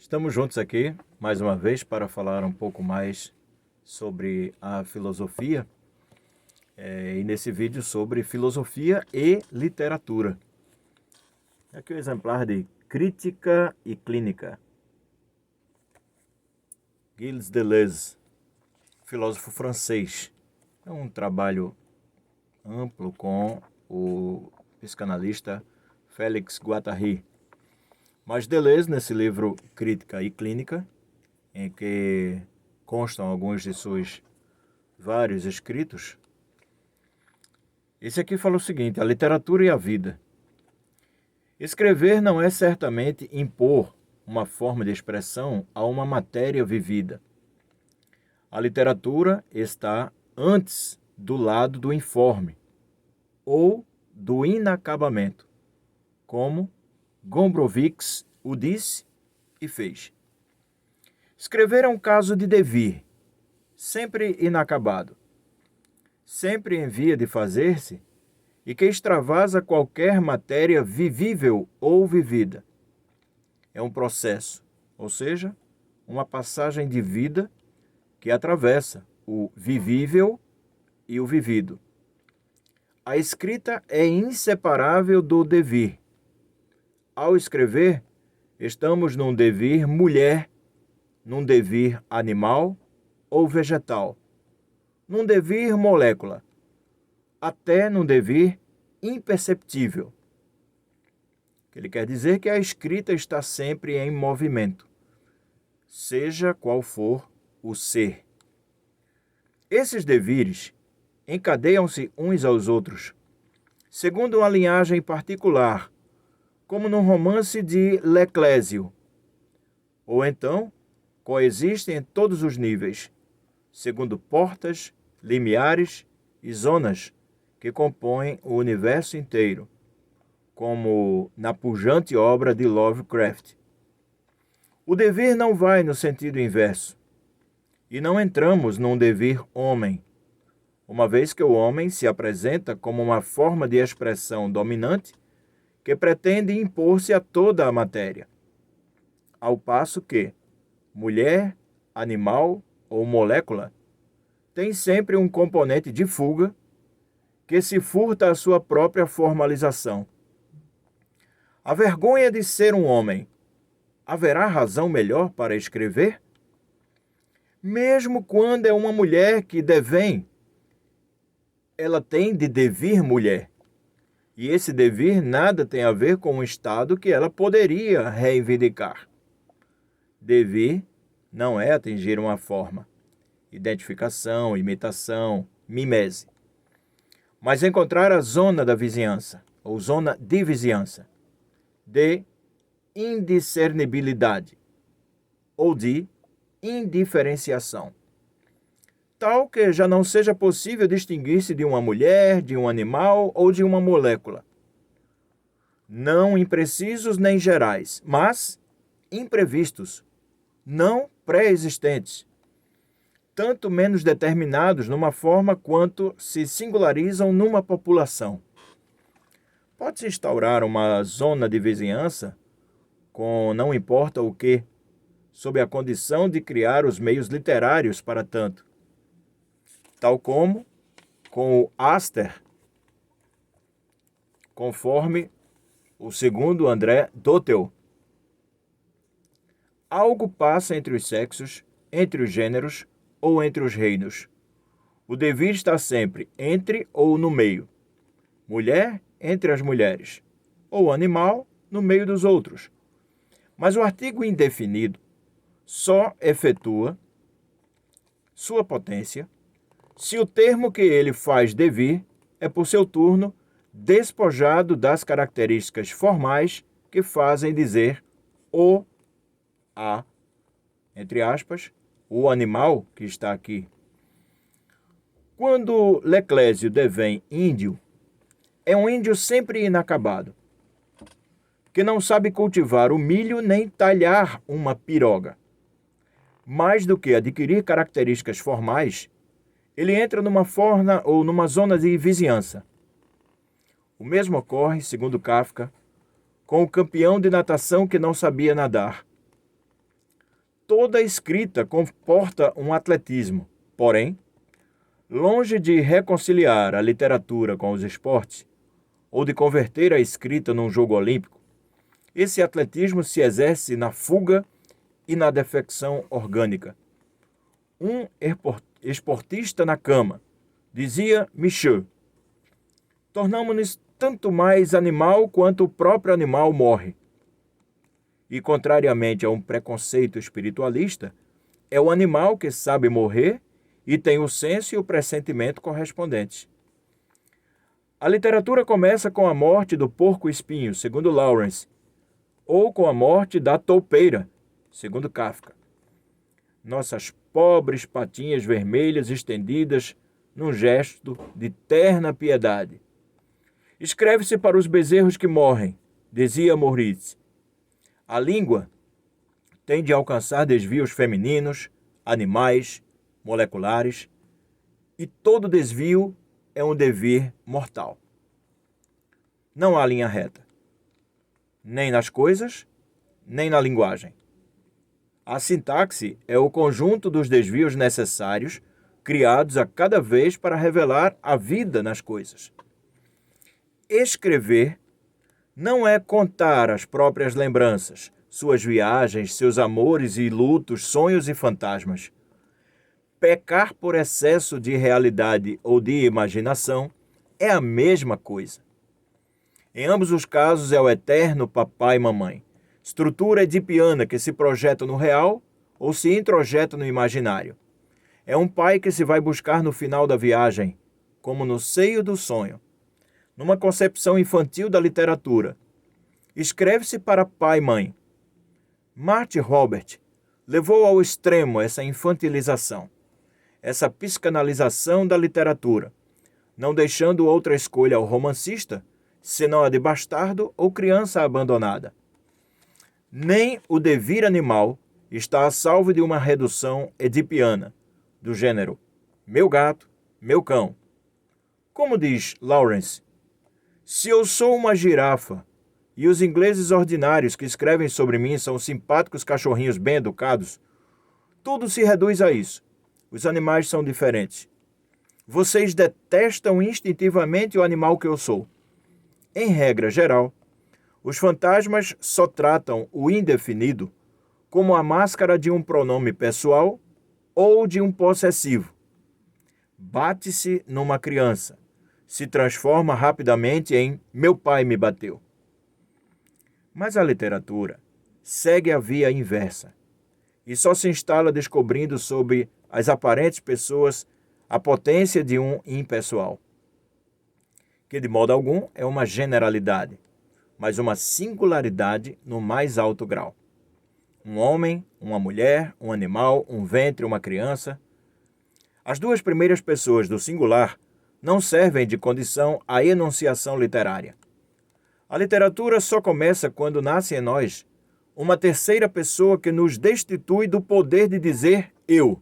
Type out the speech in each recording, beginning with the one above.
Estamos juntos aqui, mais uma vez, para falar um pouco mais sobre a filosofia, e nesse vídeo sobre filosofia e literatura. Aqui o exemplar de Crítica e Clínica. Gilles Deleuze, filósofo francês. É um trabalho amplo com o psicanalista Félix Guattari. Mas Deleuze, nesse livro Crítica e Clínica, em que constam alguns de seus vários escritos, esse aqui fala o seguinte: a literatura e a vida. Escrever não é certamente impor uma forma de expressão a uma matéria vivida. A literatura está antes do lado do informe ou do inacabamento, como Gombrowicz o disse e fez. Escrever é um caso de devir, sempre inacabado, sempre em via de fazer-se, e que extravasa qualquer matéria vivível ou vivida. É um processo, ou seja, uma passagem de vida que atravessa o vivível e o vivido. A escrita é inseparável do devir. Ao escrever, estamos num devir mulher, num devir animal ou vegetal, num devir molécula, até num devir imperceptível. O que ele quer dizer que a escrita está sempre em movimento, seja qual for o ser. Esses devires encadeiam-se uns aos outros, segundo uma linhagem particular, como num romance de L'Ecclésio, ou então coexistem em todos os níveis, segundo portas, limiares e zonas que compõem o universo inteiro, como na pujante obra de Lovecraft. O devir não vai no sentido inverso, e não entramos num devir homem, uma vez que o homem se apresenta como uma forma de expressão dominante que pretende impor-se a toda a matéria, ao passo que mulher, animal ou molécula tem sempre um componente de fuga que se furta à sua própria formalização. A vergonha de ser um homem. Haverá razão melhor para escrever? Mesmo quando é uma mulher que devém, ela tem de devir mulher. E esse devir nada tem a ver com o estado que ela poderia reivindicar. Devir não é atingir uma forma, identificação, imitação, mimese, mas encontrar a zona da vizinhança, ou zona de vizinhança, de indiscernibilidade, ou de indiferenciação, tal que já não seja possível distinguir-se de uma mulher, de um animal ou de uma molécula. Não imprecisos nem gerais, mas imprevistos, não pré-existentes, tanto menos determinados numa forma quanto se singularizam numa população. Pode-se instaurar uma zona de vizinhança com não importa o que, sob a condição de criar os meios literários para tanto, tal como com o Aster, conforme o segundo André Dotel. Algo passa entre os sexos, entre os gêneros ou entre os reinos. O devir está sempre entre ou no meio. Mulher entre as mulheres, ou animal no meio dos outros. Mas o artigo indefinido só efetua sua potência se o termo que ele faz devir é, por seu turno, despojado das características formais que fazem dizer o a, entre aspas, o animal que está aqui. Quando L'Ecclésio devém índio, é um índio sempre inacabado, que não sabe cultivar o milho nem talhar uma piroga. Mais do que adquirir características formais, ele entra numa forma ou numa zona de vizinhança. O mesmo ocorre, segundo Kafka, com o campeão de natação que não sabia nadar. toda a escrita comporta um atletismo. Porém, longe de reconciliar a literatura com os esportes, ou de converter a escrita num jogo olímpico, esse atletismo se exerce na fuga e na defecção orgânica. Um esportista na cama, dizia Michel. Tornamo-nos tanto mais animal quanto o próprio animal morre. E, contrariamente a um preconceito espiritualista, é o animal que sabe morrer e tem o senso e o pressentimento correspondentes. A literatura começa com a morte do porco-espinho, segundo Lawrence, ou com a morte da toupeira, segundo Kafka. Nossas pobres patinhas vermelhas estendidas num gesto de terna piedade. Escreve-se para os bezerros que morrem, dizia Moritz. A língua tem de alcançar desvios femininos, animais, moleculares, e todo desvio é um devir mortal. Não há linha reta, nem nas coisas, nem na linguagem. A sintaxe é o conjunto dos desvios necessários criados a cada vez para revelar a vida nas coisas. Escrever não é contar as próprias lembranças, suas viagens, seus amores e lutos, sonhos e fantasmas. Pecar por excesso de realidade ou de imaginação é a mesma coisa. Em ambos os casos é o eterno papai e mamãe, estrutura edipiana que se projeta no real ou se introjeta no imaginário. É um pai que se vai buscar no final da viagem, como no seio do sonho. Numa concepção infantil da literatura, escreve-se para pai e mãe. Martin Robert levou ao extremo essa infantilização, essa psicanalização da literatura, não deixando outra escolha ao romancista, senão a de bastardo ou criança abandonada. Nem o devir animal está a salvo de uma redução edipiana, do gênero meu gato, meu cão. Como diz Lawrence, se eu sou uma girafa e os ingleses ordinários que escrevem sobre mim são simpáticos cachorrinhos bem educados, tudo se reduz a isso. Os animais são diferentes. Vocês detestam instintivamente o animal que eu sou. Em regra geral, os fantasmas só tratam o indefinido como a máscara de um pronome pessoal ou de um possessivo. Bate-se numa criança, se transforma rapidamente em meu pai me bateu. Mas a literatura segue a via inversa e só se instala descobrindo sobre as aparentes pessoas a potência de um impessoal, que de modo algum é uma generalidade, mas uma singularidade no mais alto grau. Um homem, uma mulher, um animal, um ventre, uma criança. As duas primeiras pessoas do singular não servem de condição à enunciação literária. A literatura só começa quando nasce em nós uma terceira pessoa que nos destitui do poder de dizer eu.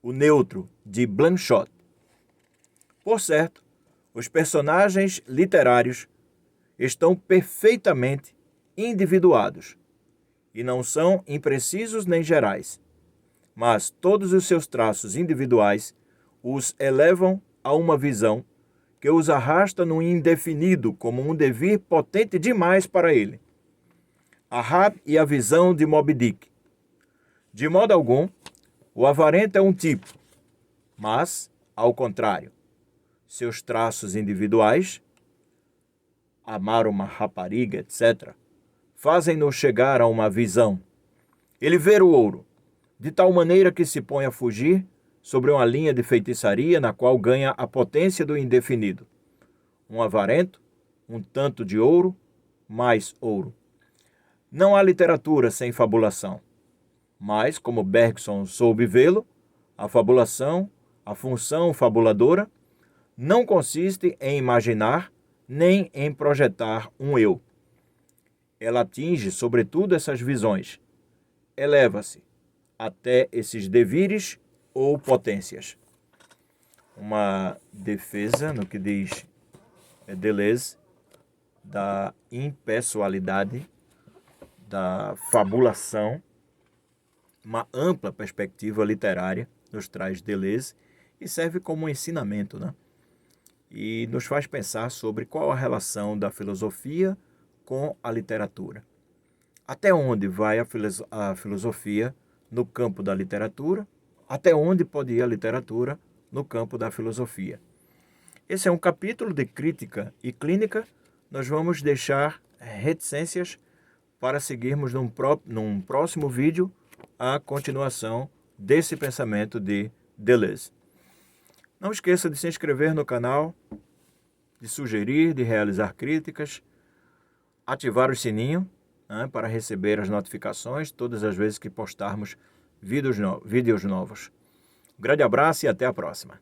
O neutro, de Blanchot. Por certo, os personagens literários estão perfeitamente individuados e não são imprecisos nem gerais, mas todos os seus traços individuais os elevam a uma visão que os arrasta no indefinido como um devir potente demais para ele. Ahab e a visão de Moby Dick. De modo algum, o avarento é um tipo, mas, ao contrário, seus traços individuais, amar uma rapariga, etc., fazem-no chegar a uma visão. Ele vê o ouro, de tal maneira que se põe a fugir sobre uma linha de feitiçaria na qual ganha a potência do indefinido. Um avarento, um tanto de ouro, mais ouro. Não há literatura sem fabulação, mas, como Bergson soube vê-lo, a fabulação, a função fabuladora, não consiste em imaginar nem em projetar um eu. Ela atinge, sobretudo, essas visões. Eleva-se até esses devires ou potências. Uma defesa, no que diz Deleuze, da impessoalidade, da fabulação uma ampla perspectiva literária, nos traz Deleuze e serve como um ensinamento, né? E nos faz pensar sobre qual a relação da filosofia com a literatura. Até onde vai a filosofia no campo da literatura? Até onde pode ir a literatura no campo da filosofia? Esse é um capítulo de crítica e clínica. Nós vamos deixar reticências para seguirmos num próximo vídeo a continuação desse pensamento de Deleuze. Não esqueça de se inscrever no canal, de sugerir, de realizar críticas, ativar o sininho, né, para receber as notificações todas as vezes que postarmos vídeos novos. Um grande abraço e até a próxima.